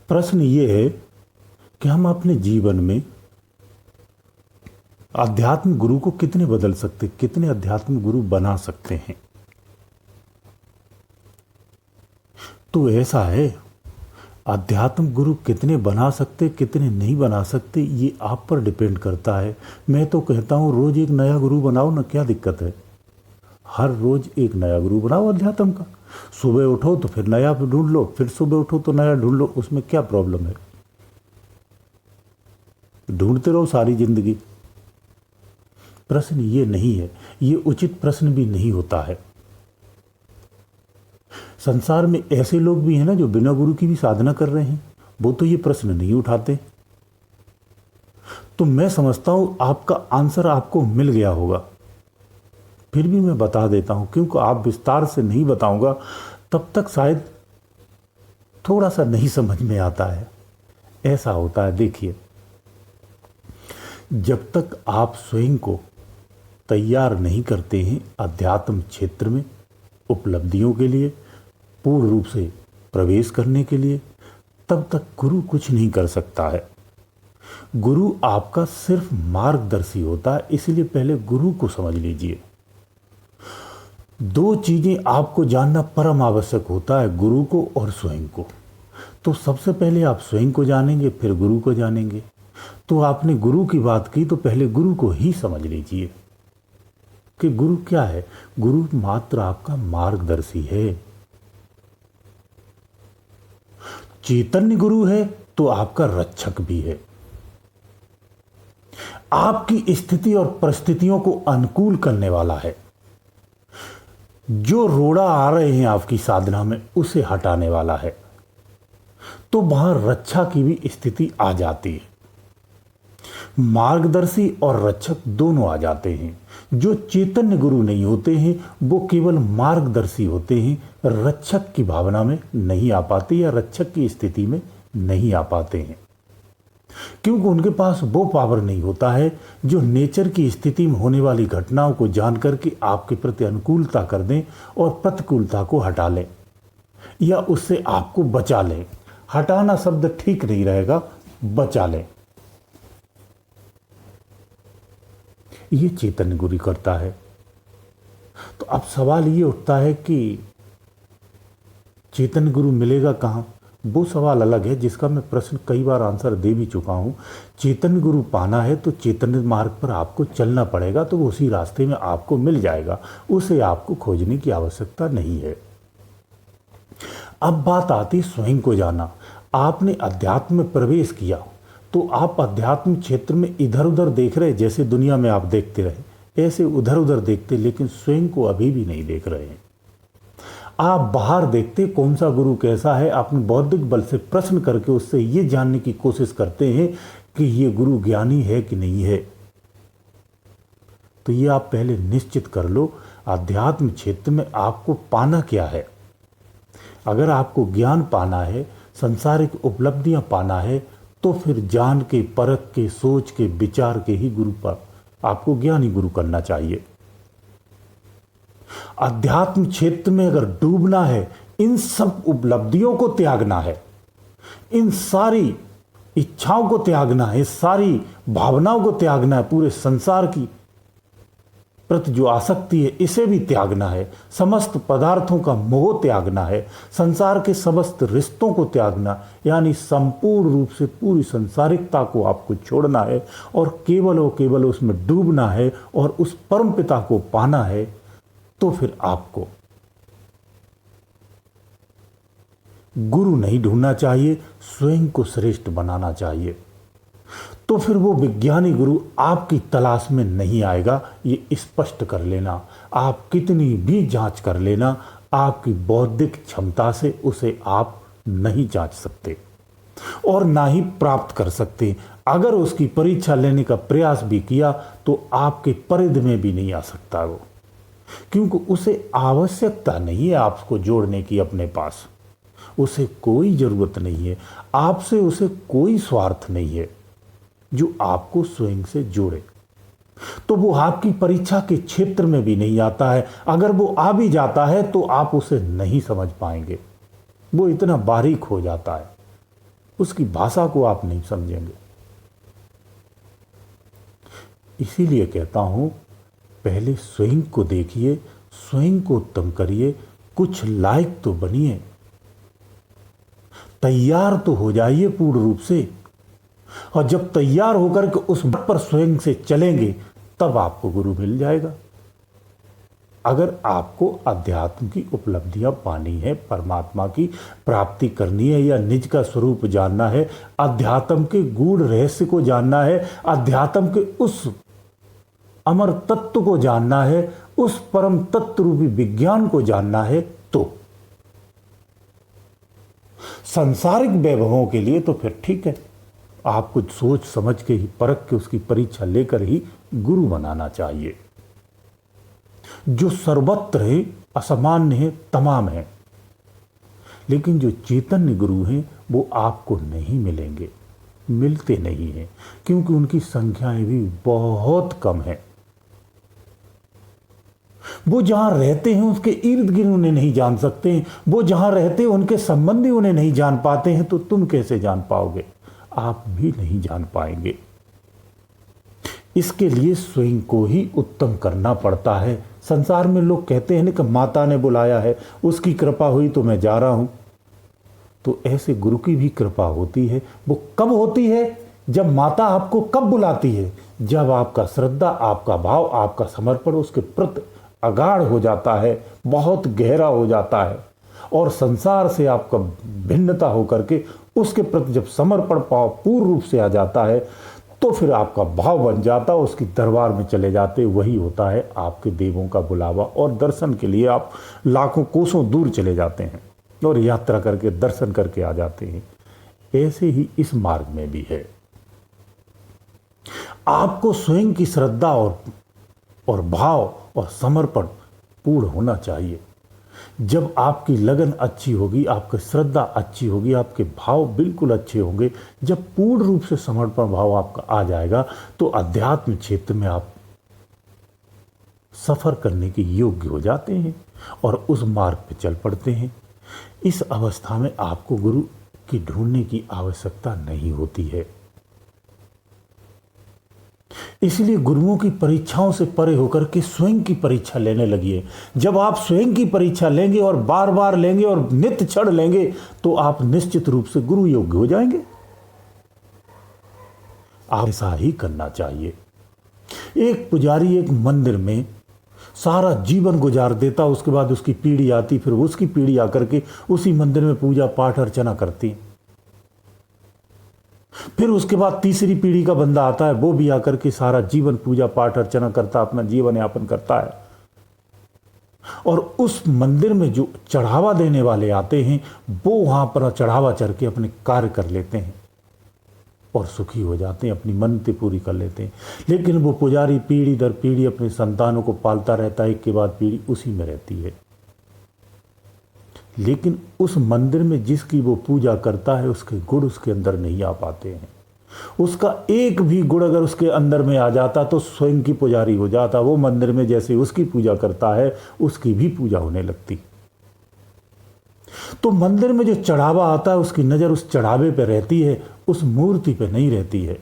प्रश्न ये है कि हम अपने जीवन में आध्यात्म गुरु को कितने बदल सकते, कितने आध्यात्म गुरु बना सकते हैं। तो ऐसा है, आध्यात्म गुरु कितने बना सकते कितने नहीं बना सकते ये आप पर डिपेंड करता है। मैं तो कहता हूं रोज एक नया गुरु बनाओ ना, क्या दिक्कत है। हर रोज एक नया गुरु बनाओ अध्यात्म का। सुबह उठो तो फिर नया ढूंढ लो, फिर सुबह उठो तो नया ढूंढ लो, उसमें क्या प्रॉब्लम है। ढूंढते रहो सारी जिंदगी। प्रश्न ये नहीं है, ये उचित प्रश्न भी नहीं होता है। संसार में ऐसे लोग भी हैं ना जो बिना गुरु की भी साधना कर रहे हैं, वो तो ये प्रश्न नहीं उठाते। तो मैं समझता हूं आपका आंसर आपको मिल गया होगा, फिर भी मैं बता देता हूं, क्योंकि आप विस्तार से नहीं बताऊंगा तब तक शायद थोड़ा सा नहीं समझ में आता है। ऐसा होता है, देखिए, जब तक आप स्वयं को तैयार नहीं करते हैं अध्यात्म क्षेत्र में उपलब्धियों के लिए, पूर्ण रूप से प्रवेश करने के लिए, तब तक गुरु कुछ नहीं कर सकता है। गुरु आपका सिर्फ मार्गदर्शी होता है, इसलिए पहले गुरु को समझ लीजिए। दो चीजें आपको जानना परम आवश्यक होता है, गुरु को और स्वयं को। तो सबसे पहले आप स्वयं को जानेंगे, फिर गुरु को जानेंगे। तो आपने गुरु की बात की तो पहले गुरु को ही समझ लीजिए कि गुरु क्या है। गुरु मात्र आपका मार्गदर्शी है। चैतन्य गुरु है तो आपका रक्षक भी है। आपकी स्थिति और परिस्थितियों को अनुकूल करने वाला है। जो रोड़ा आ रहे हैं आपकी साधना में उसे हटाने वाला है। तो वहां रक्षा की भी स्थिति आ जाती है। मार्गदर्शी और रक्षक दोनों आ जाते हैं। जो चैतन्य गुरु नहीं होते हैं वो केवल मार्गदर्शी होते हैं, रक्षक की भावना में नहीं आ पाते या रक्षक की स्थिति में नहीं आ पाते हैं, क्योंकि उनके पास वो पावर नहीं होता है जो नेचर की स्थिति में होने वाली घटनाओं को जान करके आपके प्रति अनुकूलता कर दें और प्रतिकूलता को हटा लें या उससे आपको बचा लें। हटाना शब्द ठीक नहीं रहेगा, बचा लें। ये चैतन्य गुरु करता है। तो अब सवाल ये उठता है कि चैतन्य गुरु मिलेगा कहां। वो सवाल अलग है जिसका मैं प्रश्न कई बार आंसर दे भी चुका हूं। चैतन्य गुरु पाना है तो चैतन्य मार्ग पर आपको चलना पड़ेगा, तो वो उसी रास्ते में आपको मिल जाएगा, उसे आपको खोजने की आवश्यकता नहीं है। अब बात आती स्वयं को जाना। आपने अध्यात्म में प्रवेश किया तो आप अध्यात्म क्षेत्र में इधर उधर देख रहे, जैसे दुनिया में आप देखते रहे ऐसे उधर उधर देखते, लेकिन स्वयं को अभी भी नहीं देख रहे हैं। आप बाहर देखते कौन सा गुरु कैसा है, अपने बौद्धिक बल से प्रश्न करके उससे ये जानने की कोशिश करते हैं कि ये गुरु ज्ञानी है कि नहीं है। तो ये आप पहले निश्चित कर लो, अध्यात्म क्षेत्र में आपको पाना क्या है। अगर आपको ज्ञान पाना है, संसारिक उपलब्धियां पाना है, तो फिर जान के, परख के, सोच के, विचार के ही गुरु पर आपको ज्ञानी गुरु करना चाहिए। अध्यात्म क्षेत्र में अगर डूबना है, इन सब उपलब्धियों को त्यागना है, इन सारी इच्छाओं को त्यागना है, सारी भावनाओं को त्यागना है, पूरे संसार की प्रति जो आसक्ति है इसे भी त्यागना है, समस्त पदार्थों का मोह त्यागना है, संसार के समस्त रिश्तों को त्यागना, यानी संपूर्ण रूप से पूरी संसारिकता को आपको छोड़ना है और केवल उसमें डूबना है और उस परम पिता को पाना है। तो फिर आपको गुरु नहीं ढूंढना चाहिए, स्वयं को श्रेष्ठ बनाना चाहिए। तो फिर वो विज्ञानी गुरु आपकी तलाश में नहीं आएगा, ये स्पष्ट कर लेना। आप कितनी भी जांच कर लेना, आपकी बौद्धिक क्षमता से उसे आप नहीं जांच सकते और ना ही प्राप्त कर सकते। अगर उसकी परीक्षा लेने का प्रयास भी किया तो आपके परिधि में भी नहीं आ सकता वो, क्योंकि उसे आवश्यकता नहीं है आपको जोड़ने की अपने पास। उसे कोई जरूरत नहीं है आपसे, उसे कोई स्वार्थ नहीं है जो आपको स्वयं से जोड़े। तो वो आपकी परीक्षा के क्षेत्र में भी नहीं आता है। अगर वो आ भी जाता है तो आप उसे नहीं समझ पाएंगे, वो इतना बारीक हो जाता है। उसकी भाषा को आप नहीं समझेंगे। इसीलिए कहता हूं, पहले स्वयं को देखिए, स्वयं को उत्तम करिए, कुछ लायक तो बनिए, तैयार तो हो जाइए पूर्ण रूप से। और जब तैयार होकर के उस बात पर स्वयं से चलेंगे, तब आपको गुरु मिल जाएगा। अगर आपको अध्यात्म की उपलब्धियां पानी है, परमात्मा की प्राप्ति करनी है, या निज का स्वरूप जानना है, अध्यात्म के गूढ़ रहस्य को जानना है, अध्यात्म के उस अमर तत्व को जानना है, उस परम तत्व रूपी विज्ञान को जानना है, तो सांसारिक वैभवों के लिए तो फिर ठीक है, आपको सोच समझ के ही, परख के, उसकी परीक्षा लेकर ही गुरु बनाना चाहिए, जो सर्वत्र है, असामान्य है, तमाम है। लेकिन जो चैतन्य गुरु हैं वो आपको नहीं मिलेंगे, मिलते नहीं हैं, क्योंकि उनकी संख्याएं भी बहुत कम है। वो जहां रहते हैं उसके इर्द गिर्द उन्हें नहीं जान सकते हैं, वो जहां रहते हैं उनके संबंधी उन्हें नहीं जान पाते हैं, तो तुम कैसे जान पाओगे? आप भी नहीं जान पाएंगे। इसके लिए स्वयं को ही उत्तम करना पड़ता है। संसार में लोग कहते हैं ना कि माता ने बुलाया है, उसकी कृपा हुई तो मैं जा रहा हूं। तो ऐसे गुरु की भी कृपा होती है। वो कब होती है? जब माता आपको कब बुलाती है? जब आपका श्रद्धा, आपका भाव, आपका समर्पण उसके प्रति अगाढ़ हो जाता है, बहुत गहरा हो जाता है, और संसार से आपका भिन्नता होकर के उसके प्रति जब समर्पण भाव पूर्ण रूप से आ जाता है, तो फिर आपका भाव बन जाता, उसकी दरबार में चले जाते। वही होता है आपके देवों का बुलावा, और दर्शन के लिए आप लाखों कोसों दूर चले जाते हैं और यात्रा करके दर्शन करके आ जाते हैं। ऐसे ही इस मार्ग में भी है। आपको स्वयं की श्रद्धा और भाव और समर्पण पूर्ण होना चाहिए। जब आपकी लगन अच्छी होगी, आपकी श्रद्धा अच्छी होगी, आपके भाव बिल्कुल अच्छे होंगे, जब पूर्ण रूप से समर्पण भाव आपका आ जाएगा, तो अध्यात्म क्षेत्र में आप सफर करने के योग्य हो जाते हैं और उस मार्ग पे चल पड़ते हैं। इस अवस्था में आपको गुरु की ढूंढने की आवश्यकता नहीं होती है। इसलिए गुरुओं की परीक्षाओं से परे होकर के स्वयं की परीक्षा लेने लगिए। जब आप स्वयं की परीक्षा लेंगे और बार बार लेंगे और नित्य क्षण लेंगे, तो आप निश्चित रूप से गुरु योग्य हो जाएंगे। आप ऐसा ही करना चाहिए। एक पुजारी एक मंदिर में सारा जीवन गुजार देता, उसके बाद उसकी पीढ़ी आती, फिर उसकी पीढ़ी आकर के उसी मंदिर में पूजा पाठ अर्चना करती। फिर उसके बाद तीसरी पीढ़ी का बंदा आता है, वो भी आकर के सारा जीवन पूजा पाठ अर्चना करता, अपना जीवन यापन करता है। और उस मंदिर में जो चढ़ावा देने वाले आते हैं, वो वहां पर चढ़ावा चढ़ के अपने कार्य कर लेते हैं और सुखी हो जाते हैं, अपनी मन्नतें पूरी कर लेते हैं। लेकिन वो पुजारी पीढ़ी दर पीढ़ी अपने संतानों को पालता रहता है, एक के बाद पीढ़ी उसी में रहती है। लेकिन उस मंदिर में जिसकी वो पूजा करता है, उसके गुण उसके अंदर नहीं आ पाते हैं। उसका एक भी गुण अगर उसके अंदर में आ जाता तो स्वयं की पुजारी हो जाता। वो मंदिर में जैसे उसकी पूजा करता है, उसकी भी पूजा होने लगती। तो मंदिर में जो चढ़ावा आता है, उसकी नजर उस चढ़ावे पे रहती है, उस मूर्ति पे नहीं रहती है।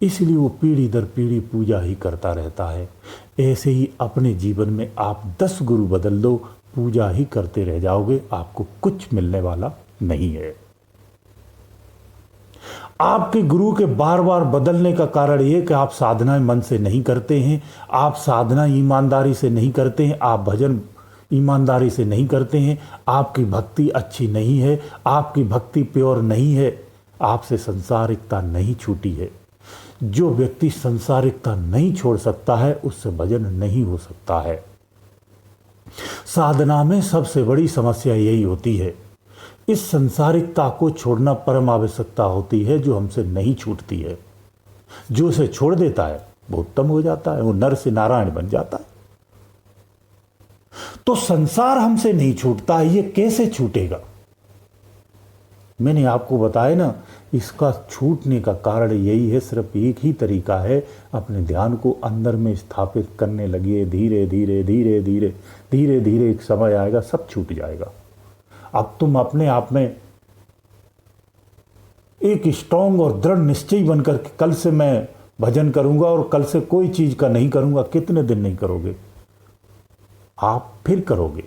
इसलिए वो पीढ़ी दर पीढ़ी पूजा ही करता रहता है। ऐसे ही अपने जीवन में आप 10 गुरु बदल दो, पूजा ही करते रह जाओगे, आपको कुछ मिलने वाला नहीं है। आपके गुरु के बार बार बदलने का कारण यह कि आप साधना मन से नहीं करते हैं, आप साधना ईमानदारी से नहीं करते हैं, आप भजन ईमानदारी से नहीं करते हैं, आपकी भक्ति अच्छी नहीं है, आपकी भक्ति प्योर नहीं है, आपसे संसारिकता नहीं छूटी है। जो व्यक्ति संसारिकता नहीं छोड़ सकता है, उससे भजन नहीं हो सकता है। साधना में सबसे बड़ी समस्या यही होती है। इस संसारिकता को छोड़ना परम आवश्यकता होती है, जो हमसे नहीं छूटती है। जो उसे छोड़ देता है वो उत्तम हो जाता है, वो नर से नारायण बन जाता है। तो संसार हमसे नहीं छूटता है, ये कैसे छूटेगा? मैंने आपको बताया ना, इसका छूटने का कारण यही है, सिर्फ एक ही तरीका है, अपने ध्यान को अंदर में स्थापित करने लगिए। धीरे धीरे धीरे धीरे धीरे धीरे एक समय आएगा, सब छूट जाएगा। अब तुम अपने आप में एक स्ट्रांग और दृढ़ निश्चय बनकर के कल से मैं भजन करूंगा और कल से कोई चीज का नहीं करूंगा, कितने दिन नहीं करोगे? आप फिर करोगे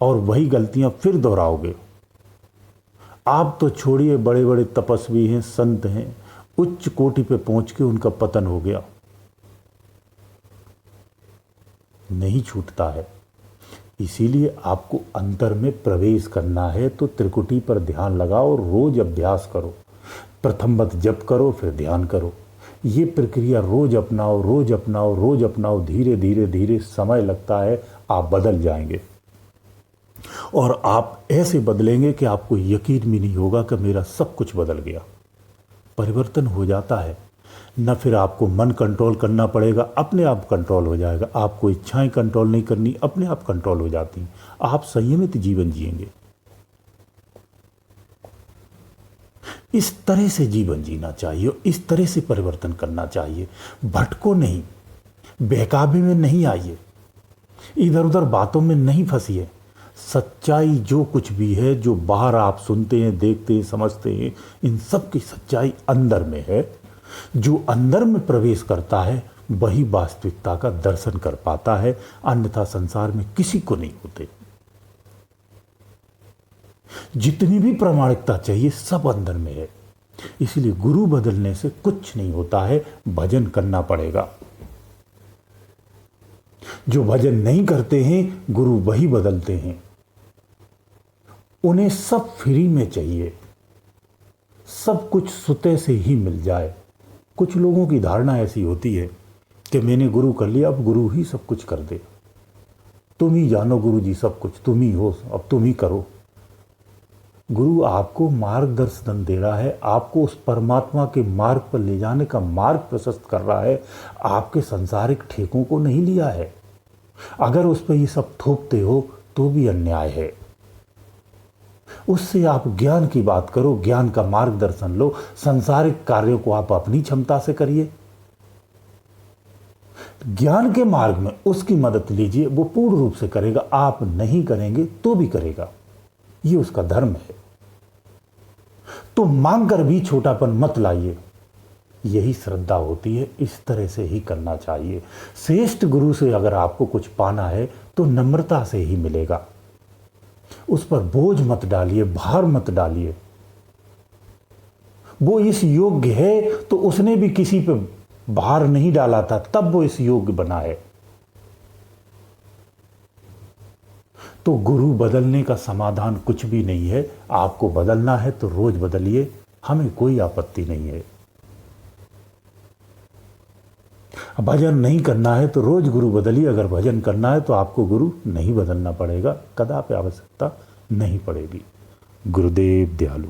और वही गलतियां फिर दोहराओगे। आप तो छोड़िए, बड़े बड़े तपस्वी हैं, संत हैं, उच्च कोटि पे पहुंच के उनका पतन हो गया। नहीं छूटता है। इसीलिए आपको अंतर में प्रवेश करना है तो त्रिकुटी पर ध्यान लगाओ और रोज अभ्यास करो। प्रथमवत जप करो, फिर ध्यान करो। ये प्रक्रिया रोज अपनाओ, रोज अपनाओ, रोज अपनाओ। धीरे धीरे धीरे समय लगता है, आप बदल जाएंगे। और आप ऐसे बदलेंगे कि आपको यकीन भी नहीं होगा कि मेरा सब कुछ बदल गया। परिवर्तन हो जाता है। न फिर आपको मन कंट्रोल करना पड़ेगा, अपने आप कंट्रोल हो जाएगा। आपको इच्छाएं कंट्रोल नहीं करनी, अपने आप कंट्रोल हो जाती हैं। आप संयमित जीवन जिएंगे। इस तरह से जीवन जीना चाहिए, इस तरह से परिवर्तन करना चाहिए। भटको नहीं, बहकावे में नहीं आइए, इधर उधर बातों में नहीं फंसिए। सच्चाई जो कुछ भी है, जो बाहर आप सुनते हैं, देखते हैं, समझते हैं, इन सब की सच्चाई अंदर में है। जो अंदर में प्रवेश करता है वही वास्तविकता का दर्शन कर पाता है, अन्यथा संसार में किसी को नहीं होते। जितनी भी प्रामाणिकता चाहिए सब अंदर में है। इसलिए गुरु बदलने से कुछ नहीं होता है, भजन करना पड़ेगा। जो भजन नहीं करते हैं, गुरु वही बदलते हैं। उन्हें सब फ्री में चाहिए, सब कुछ सुते से ही मिल जाए। कुछ लोगों की धारणा ऐसी होती है कि मैंने गुरु कर लिया, अब गुरु ही सब कुछ कर दे। तुम ही जानो गुरु जी, सब कुछ तुम ही हो, अब तुम ही करो। गुरु आपको मार्गदर्शन दे रहा है, आपको उस परमात्मा के मार्ग पर ले जाने का मार्ग प्रशस्त कर रहा है। आपके सांसारिक ठेकों को नहीं लिया है। अगर उस पर ये सब थोपते हो तो भी अन्याय है। उससे आप ज्ञान की बात करो, ज्ञान का मार्गदर्शन लो। सांसारिक कार्यों को आप अपनी क्षमता से करिए। ज्ञान के मार्ग में उसकी मदद लीजिए, वो पूर्ण रूप से करेगा। आप नहीं करेंगे तो भी करेगा, ये उसका धर्म है। तो मांग कर भी छोटापन मत लाइए। यही श्रद्धा होती है, इस तरह से ही करना चाहिए। श्रेष्ठ गुरु से अगर आपको कुछ पाना है तो नम्रता से ही मिलेगा। उस पर बोझ मत डालिए, भार मत डालिए। वो इस योग्य है तो उसने भी किसी पे भार नहीं डाला था, तब वो इस योग्य बना है। तो गुरु बदलने का समाधान कुछ भी नहीं है। आपको बदलना है तो रोज बदलिए, हमें कोई आपत्ति नहीं है। भजन नहीं करना है तो रोज गुरु बदलिए। अगर भजन करना है तो आपको गुरु नहीं बदलना पड़ेगा, कदापि आवश्यकता नहीं पड़ेगी। गुरुदेव दयालु।